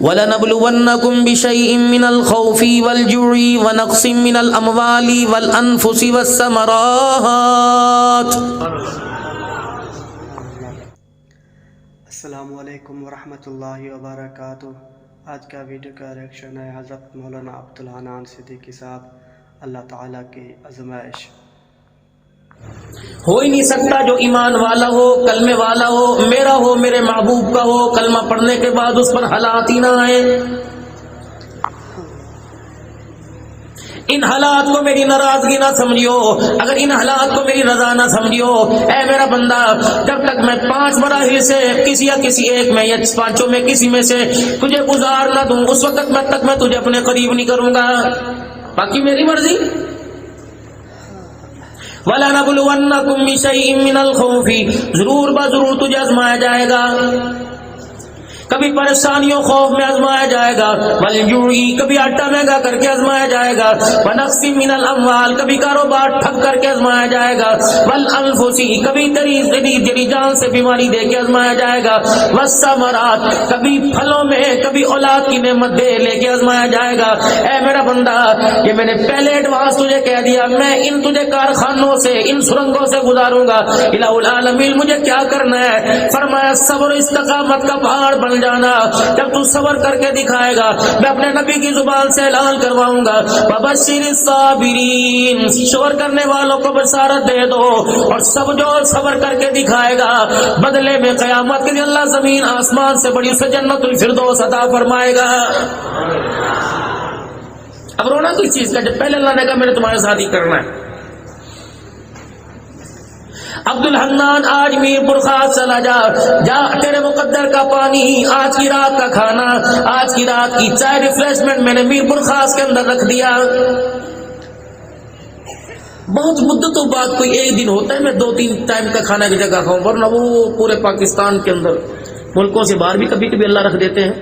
وَلَنَبْلُوَنَّكُمْ بِشَيْءٍ مِّنَ الْخَوْفِ وَالْجُوعِ وَنَقْصٍ مِّنَ الْأَمْوَالِ وَالْأَنفُسِ وَالثَّمَرَاتِ۔ السلام علیکم ورحمۃ اللہ وبرکاتہ۔ آج کا ویڈیو کا ریئیکشن ہے حضرت مولانا عبدالحنان صدیقی صاحب، اللہ تعالیٰ کی آزمائش۔ ہو ہی نہیں سکتا جو ایمان والا ہو، کلمے والا ہو، میرا ہو، میرے محبوب کا ہو، کلمہ پڑھنے کے بعد اس پر حالات ہی نہ آئے۔ ان حالات کو میری ناراضگی نہ سمجھیو، اگر ان حالات کو میری رضا نہ سمجھیو، اے میرا بندہ، جب تک میں 5 مراحل سے کسی یا کسی ایک میں یا 5 میں کسی میں سے تجھے گزار نہ دوں، اس وقت تک میں تجھے اپنے قریب نہیں کروں گا، باقی میری مرضی۔ وَلَنَبْلُوَنَّكُمْ بِشَيْءٍ مِّنَ الْخَوْفِ، ضرور بضرور تجھے آزمایا جائے گا، کبھی پریشانیوں خوف میں آزمایا جائے گا، والجوع، کبھی آٹا مہنگا کر کے آزمایا جائے گا، ونقص من الاموال، کبھی کاروبار ٹھپ کر کے آزمایا جائے گا، والانفس، کبھی تیری جان سے بیماری دے کے آزمایا جائے گا، والثمرات، کبھی پھلوں میں، کبھی اولاد کی نعمت دے لے کے آزمایا جائے گا۔ اے میرا بندہ، یہ میں نے پہلے ایڈوانس تجھے کہہ دیا، میں ان تجھے کارخانوں سے، ان سرنگوں سے گزاروں گا۔ الہ العالمین مجھے کیا کرنا ہے؟ فرمایا صبر و استقامت کا پہاڑ بن جانا، جب تو صبر کر کے دکھائے گا میں اپنے نبی کی زبان سے اعلان کرواؤں گا، وبشر الصابرین، صبر کرنے والوں کو بشارت دے دو، اور سب جو صبر کر کے دکھائے گا بدلے میں قیامت کے دن اللہ زمین آسمان سے بڑی اسے جنت الفردوس عطا فرمائے گا۔ اب رونا کس چیز کا، جب پہلے اللہ نے کہا میں نے تمہارے ساتھ ہی کرنا ہے۔ عبدالحنان آج میر پور خاص چلا جا تیرے مقدر کا پانی، آج کی رات کا کھانا، آج کی رات کی چائے ریفریشمنٹ میں نے میر پور خاص کے اندر رکھ دیا۔ بہت مدتوں بعد کوئی ایک دن ہوتا ہے میں 2-3 ٹائم کا کھانا کی جگہ کھاؤں، ورنہ وہ پورے پاکستان کے اندر ملکوں سے باہر بھی کبھی کبھی اللہ رکھ دیتے ہیں۔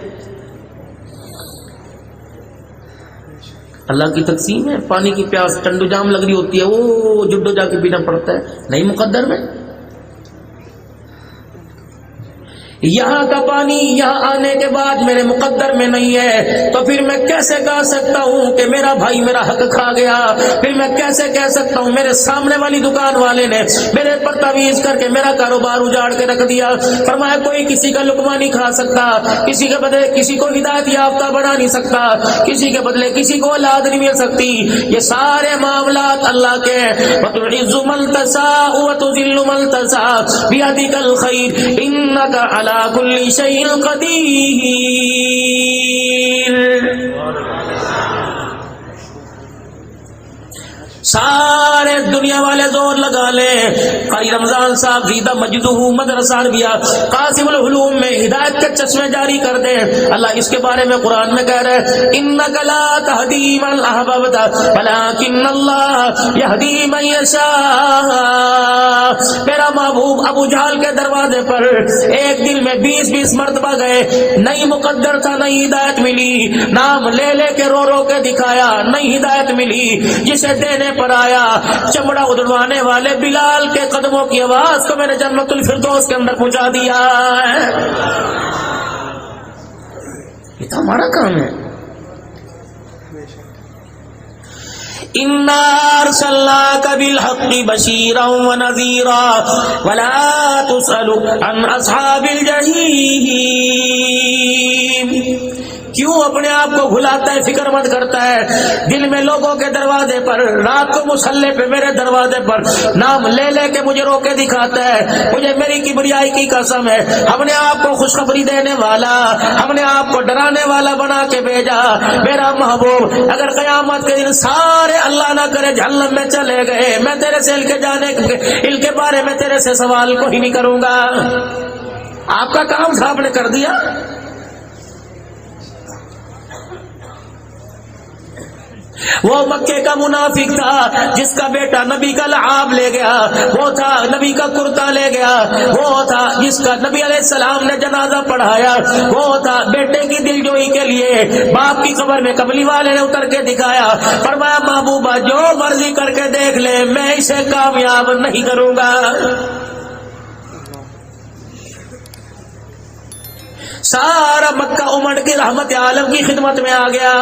اللہ کی تقسیم ہے، پانی کی پیاس ٹنڈو جام لگ رہی ہوتی ہے، وہ جڈو جا کے پینا پڑتا ہے، نہیں مقدر میں۔ یہاں کا پانی یہاں آنے کے بعد میرے مقدر میں نہیں ہے، تو پھر میں کیسے کہہ سکتا ہوں کہ میرا بھائی میرا حق کھا گیا؟ پھر میں کیسے کہہ سکتا ہوں میرے سامنے والی دکان والے نے میرے پر تعویذ کر کے میرا کاروبار اجاڑ کے رکھ دیا؟ فرمایا کوئی کسی کا لقمہ نہیں کھا سکتا، کسی کے بدلے کسی کو ہدایت یافتہ بنا نہیں سکتا، کسی کے بدلے کسی کو اولاد نہیں مل سکتی، یہ سارے معاملات اللہ کے ہیں۔ وَتُعِزُّ مَن تَشَاءُ وَتُذِلُّ مَن تَشَاءُ بِيَدِكَ الْخَيْرُ إِنَّكَ عَلَى كُلِّ شَيْءٍ قَدِيرٌ۔ سارے دنیا والے زور لگا لیں، قاری رمضان صاحب زیدہ مجدہ مدرسہ عربیہ قاسم العلوم میں ہدایت کے چشمے جاری کر دیں۔ اللہ اس کے بارے میں قرآن میں کہہ رہے ہیں انک لا تہدی من احببت ولکن اللہ یہدی من یشاء۔ میرا محبوب ابو جہل کے دروازے پر ایک دن میں 20 مرتبہ گئے، نہیں مقدر تھا، نہیں ہدایت ملی، نام لے لے کے رو رو کے دکھایا، نہیں ہدایت ملی، جسے دینے پر آیا چمڑا ادڑوانے والے بلال کے قدموں کی آواز کو میں نے جنت الفردوس کے اندر پہنچا دیا ہے۔ یہ تو ہمارا کام ہے۔ اِنَّا أَرْسَلْنَاكَ بِالْحَقِّ بَشِيرًا وَنَذِيرًا وَلَا تُسْأَلُ عَنْ أَصْحَابِ الْجَحِيمِ۔ کیوں اپنے آپ کو بھلاتا ہے، فکر مت کرتا ہے، دل میں لوگوں کے دروازے پر، رات کو مصلی پہ میرے دروازے پر نام لے لے کے مجھے رو کے دکھاتا ہے، مجھے میری کبریائی کی قسم ہے، ہم نے آپ کو خوشخبری دینے والا، ہم نے آپ کو ڈرانے والا بنا کے بھیجا۔ میرا محبوب اگر قیامت کے دن سارے اللہ نہ کرے جہنم میں چلے گئے، میں تیرے سے ان کے بارے میں تیرے سے سوال کو ہی نہیں کروں گا۔ آپ کا کام صاحب نے کر دیا۔ وہ مکے کا منافق تھا جس کا بیٹا نبی کا لعاب لے گیا، وہ تھا نبی کا کرتا لے گیا، وہ تھا جس کا نبی علیہ السلام نے جنازہ پڑھایا، وہ تھا بیٹے کی دلجوئی کے لیے باپ کی قبر میں قبلی والے نے اتر کے دکھایا، فرمایا محبوبہ جو مرضی کر کے دیکھ لے میں اسے کامیاب نہیں کروں گا۔ سارا مکہ امڑ کے رحمت عالم کی خدمت میں آ گیا.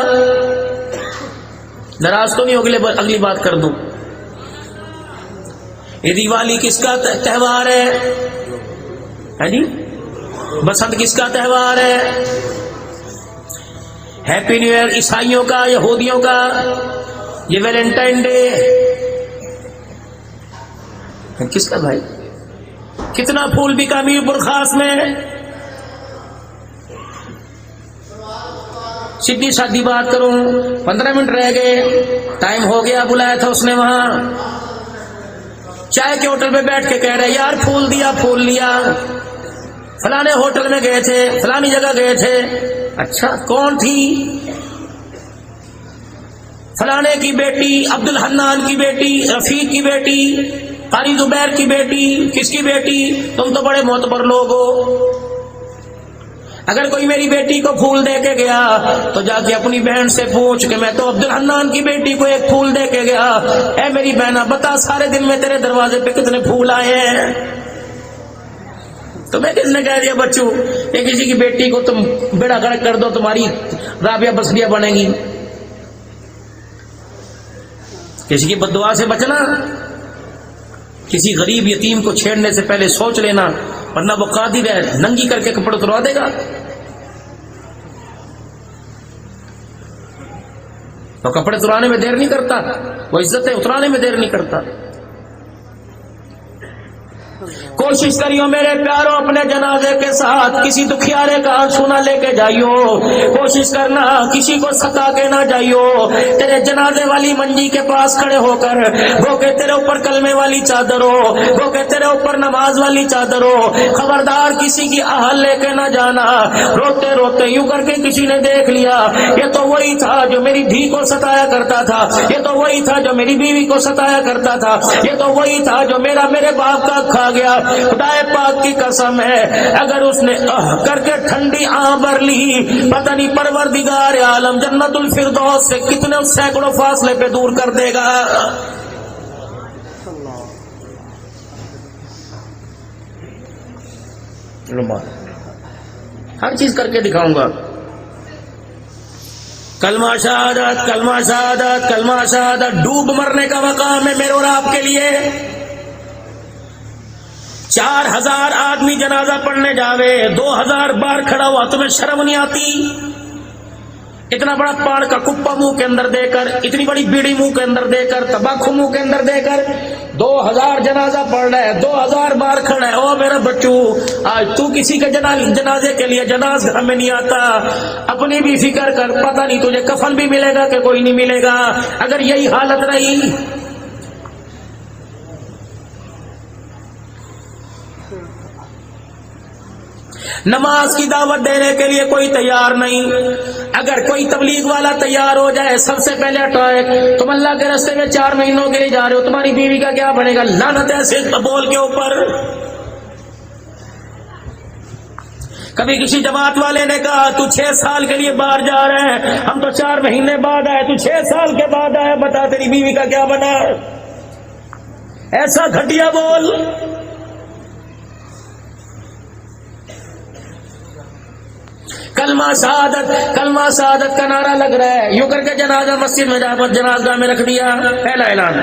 ناراض تو نہیں ہو؟ اگلی بات کر دوں. یہ دیوالی کس کا تہوار ہے جی؟ بسنت کس کا تہوار ہے؟ ہیپی نیو ایئر عیسائیوں کا، یہودیوں کا. یہ ویلنٹائن ڈے کس کا بھائی؟ کتنا پھول بکا میر برخاس میں. سیدھی سادی بات کروں، 15 منٹ رہ گئے، ٹائم ہو گیا. بلایا تھا اس نے وہاں چائے کے ہوٹل پہ بیٹھ کے کہہ رہے یار پھول دیا پھول لیا، فلانے ہوٹل میں گئے تھے، فلانی جگہ گئے تھے. اچھا کون تھی؟ فلانے کی بیٹی، عبد الحنان کی بیٹی، رفیق کی بیٹی، قاری زبیر کی بیٹی. کس کی بیٹی؟ تم تو بڑے معتبر لوگ ہو. اگر کوئی میری بیٹی کو پھول دے کے گیا تو جا کے اپنی بہن سے پوچھ کہ میں تو عبد الحنان کی بیٹی کو ایک پھول دے کے گیا، اے میری بہنا بتا سارے دن میں تیرے دروازے پہ کتنے پھول آئے ہیں. تو میں کس نے کہہ دیا بچوں کہ کسی کی بیٹی کو تم بیڑا گرک کر دو تمہاری رابعہ بسریہ بنے گی. کسی کی بددعا سے بچنا، کسی غریب یتیم کو چھیڑنے سے پہلے سوچ لینا، ورنہ وہ قادر ہے ننگی کر کے کپڑے اتروا دے گا. وہ کپڑے اترانے میں دیر نہیں کرتا، وہ عزتیں اترانے میں دیر نہیں کرتا. کوشش کریو میرے پیاروں اپنے جنازے کے ساتھ کسی دکھیارے کا آنسو نہ لے کے جائیو. کوشش کرنا کسی کو ستا کے نہ جائیو. تیرے جنازے والی منجی کے پاس کھڑے ہو کر گو کہ تیرے اوپر کلمے والی چادر ہو، گو کہ تیرے اوپر نماز والی چادر ہو. خبردار کسی کی آہل لے کے نہ جانا. روتے روتے یوں کر کے کسی نے دیکھ لیا یہ تو وہی تھا جو میری دھی کو ستایا کرتا تھا، یہ تو وہی تھا جو میری بیوی کو ستایا کرتا تھا، یہ تو وہی تھا جو میرے باپ کا کھا گیا. خدائے پاک کی قسم ہے اگر اس نے کر کے ٹھنڈی آہ بھر لی، پتہ نہیں پروردگار عالم جنت الفردوس سے کتنے سینکڑوں فاصلے پہ دور کر دے گا. ہر چیز کر کے دکھاؤں گا. کلمہ شہادت، کلمہ شہادت، کلمہ شہادت ڈوب مرنے کا مقام ہے میرے اور آپ کے لیے. 4000 آدمی جنازہ پڑھنے جاوے، 2000 بار کھڑا ہوا، تمہیں شرم نہیں آتی؟ اتنا بڑا پاڑ کا کپا منہ کے اندر دے کر، اتنی بڑی بیڑی منہ کے اندر دے کر، تمباکو منہ کے اندر دے کر 2000 جنازہ پڑھ رہا ہے، 2000 بار کھڑا ہے. او میرا بچو آج تو کسی کے جنازے کے لیے جناز گھر میں نہیں آتا. اپنی بھی فکر کر، پتہ نہیں تجھے کفن بھی ملے گا کہ کوئی نہیں ملے گا. اگر یہی حالت رہی نماز کی دعوت دینے کے لیے کوئی تیار نہیں. اگر کوئی تبلیغ والا تیار ہو جائے سب سے پہلے اٹیک. تم اللہ کے راستے میں 4 مہینوں کے لیے جا رہے ہو، تمہاری بیوی کا کیا بنے گا؟ لعنت ہے صرف بول کے اوپر. کبھی کسی جماعت والے نے کہا تو 6 سال کے لیے باہر جا رہے ہیں، ہم تو 4 مہینے بعد آئے، تو 6 سال کے بعد آئے، بتا تیری بیوی کا کیا بنا؟ ایسا گھٹیا بول. کلمہ شہادت، کلمہ شہادت کا نعرہ لگ رہا ہے، یوں کر کے جنازہ مسجد میں جا کر جنازہ میں رکھ دیا. پہلا اعلان،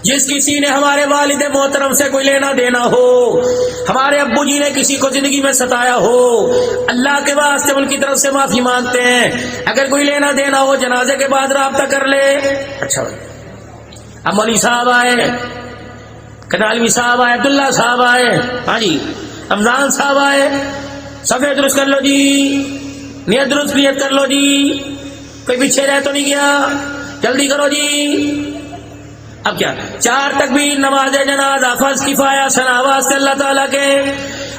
جس کسی نے ہمارے والد محترم سے کوئی لینا دینا ہو، ہمارے ابو جی نے کسی کو زندگی میں ستایا ہو، اللہ کے واسطے ان کی طرف سے معافی مانگتے ہیں. اگر کوئی لینا دینا ہو جنازے کے بعد رابطہ کر لے. اچھا اب مولوی صاحب آئے، کنالوی صاحب آئے، عبداللہ صاحب آئے، ہاں جی رمضان صاحب آئے، صفحہ درست کر لو جی، نیت درست نیت کر لو جی، کوئی پیچھے رہ تو نہیں گیا، جلدی کرو جی. اب کیا 4 تکبیر، نماز جنازہ فرض کفایہ ثنا واسطے اللہ تعالیٰ کے.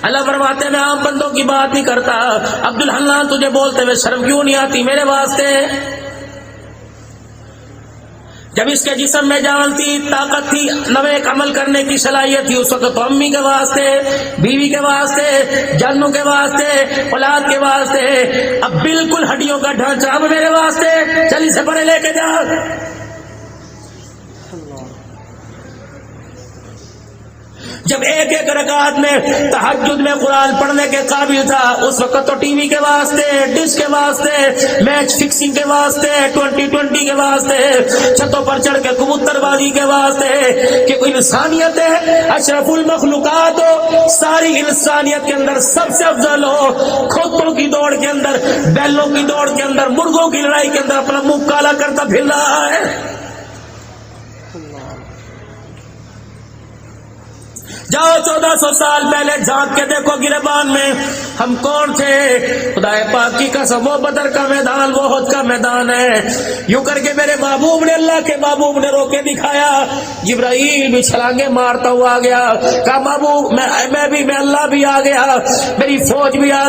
اللہ فرماتے ہیں میں عام بندوں کی بات نہیں کرتا. عبد الحنان تجھے بولتے ہوئے شرم کیوں نہیں آتی میرے واسطے؟ جب اس کے جسم میں جان تھی، طاقت تھی، نیک عمل کرنے کی صلاحیت تھی، اس وقت تو امی کے واسطے، بیوی کے واسطے، جانوں کے واسطے، اولاد کے واسطے. اب بالکل ہڈیوں کا ڈھانچہ اب میرے واسطے. چل اسے پڑے لے کے جا. جب ایک ایک رکعت میں تہجد میں قرآن پڑھنے کے قابل تھا، اس وقت تو ٹی وی کے واسطے، ڈش کے واسطے، میچ فکسنگ کے واسطے، 2020 کے واسطے، چھتوں پر چڑھ کے کبوتر بازی کے واسطے کہ کوئی انسانیت ہے، اشرف المخلوقات ہو، ساری انسانیت کے اندر سب سے افضل ہو، کھوتوں کی دوڑ کے اندر، بیلوں کی دوڑ کے اندر، مرغوں کی لڑائی کے اندر اپنا منہ کالا کرتا پھر رہا ہے۔ جاؤ 1400 سال پہلے جھانک کے دیکھو گریبان میں ہم کون تھے۔ خدا پاک کی قسم، وہ بدر کا میدان، وہ احد کا میدان ہے۔ یوں کر کے میرے محبوب نے، اللہ کے محبوب نے رو کے دکھایا۔ جبرائیل بھی چھلانگے مارتا ہوا آ گیا، کہا محبوب میں اللہ بھی آ گیا، میری فوج بھی آ